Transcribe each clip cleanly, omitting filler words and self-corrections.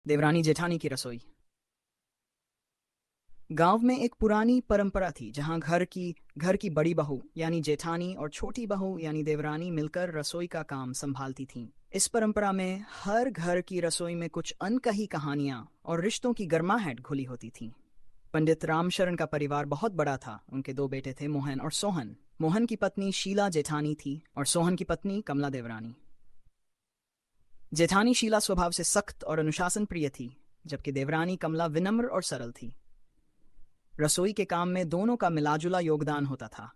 देवरानी जेठानी की रसोई। गांव में एक पुरानी परंपरा थी जहां घर की बड़ी बहू यानी जेठानी और छोटी बहू यानी देवरानी मिलकर रसोई का काम संभालती थीं। इस परंपरा में हर घर की रसोई में कुछ अनकही कहानियां और रिश्तों की गर्माहट घुली होती थी। पंडित रामशरण का परिवार बहुत बड़ा था। उनके दो बेटे थे, मोहन और सोहन। मोहन की पत्नी शीला जेठानी थी और सोहन की पत्नी कमला देवरानी। जेठानी शीला स्वभाव से सख्त और अनुशासन प्रिय थी, जबकि देवरानी कमला विनम्र और सरल थी। रसोई के काम में दोनों का मिलाजुला योगदान होता था,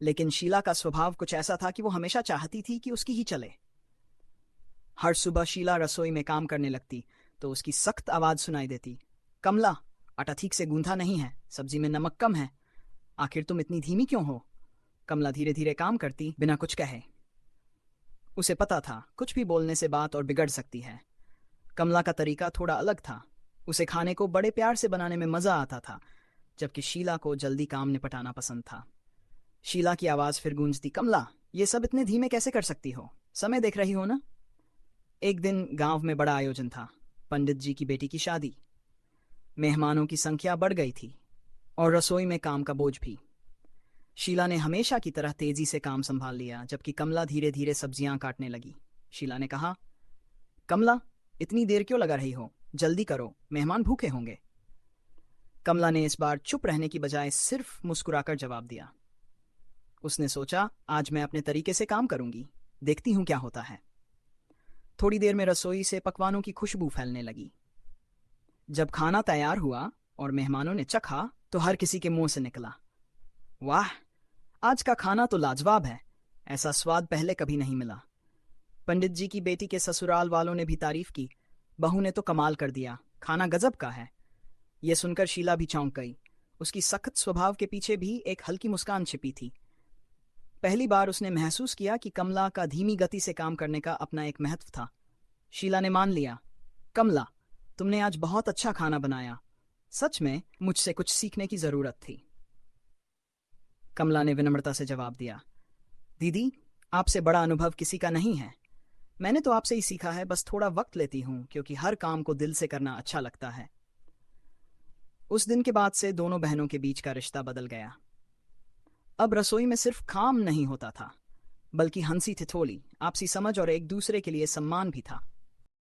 लेकिन शीला का स्वभाव कुछ ऐसा था कि वो हमेशा चाहती थी कि उसकी ही चले। हर सुबह शीला रसोई में काम करने लगती तो उसकी सख्त आवाज सुनाई देती, कमला, आटा ठीक से गूंथा नहीं है, सब्जी में नमक कम है, आखिर तुम इतनी धीमी क्यों हो। कमला धीरे धीरे काम करती बिना कुछ कहे। उसे पता था कुछ भी बोलने से बात और बिगड़ सकती है। कमला का तरीका थोड़ा अलग था। उसे खाने को बड़े प्यार से बनाने में मजा आता था, जबकि शीला को जल्दी काम निपटाना पसंद था। शीला की आवाज फिर गूंजती, कमला, ये सब इतने धीमे कैसे कर सकती हो, समय देख रही हो ना। एक दिन गांव में बड़ा आयोजन था, पंडित जी की बेटी की शादी। मेहमानों की संख्या बढ़ गई थी और रसोई में काम का बोझ भी। शीला ने हमेशा की तरह तेजी से काम संभाल लिया, जबकि कमला धीरे धीरे सब्जियां काटने लगी। शीला ने कहा, कमला, इतनी देर क्यों लगा रही हो, जल्दी करो, मेहमान भूखे होंगे। कमला ने इस बार चुप रहने की बजाय सिर्फ मुस्कुराकर जवाब दिया। उसने सोचा, आज मैं अपने तरीके से काम करूंगी, देखती हूं क्या होता है। थोड़ी देर में रसोई से पकवानों की खुशबू फैलने लगी। जब खाना तैयार हुआ और मेहमानों ने चखा तो हर किसी के मुंह से निकला, वाह, आज का खाना तो लाजवाब है, ऐसा स्वाद पहले कभी नहीं मिला। पंडित जी की बेटी के ससुराल वालों ने भी तारीफ की, बहू ने तो कमाल कर दिया, खाना गजब का है। यह सुनकर शीला भी चौंक गई। उसकी सख्त स्वभाव के पीछे भी एक हल्की मुस्कान छिपी थी। पहली बार उसने महसूस किया कि कमला का धीमी गति से काम करने का अपना एक महत्व था। शीला ने मान लिया, कमला, तुमने आज बहुत अच्छा खाना बनाया, सच में मुझसे कुछ सीखने की जरूरत थी। कमला ने विनम्रता से जवाब दिया, दीदी, आपसे बड़ा अनुभव किसी का नहीं है, मैंने तो आपसे ही सीखा है, बस थोड़ा वक्त लेती हूँ क्योंकि हर काम को दिल से करना अच्छा लगता है। उस दिन के बाद से दोनों बहनों के बीच का रिश्ता बदल गया। अब रसोई में सिर्फ काम नहीं होता था, बल्कि हंसी ठिठोली, आपसी समझ और एक दूसरे के लिए सम्मान भी था।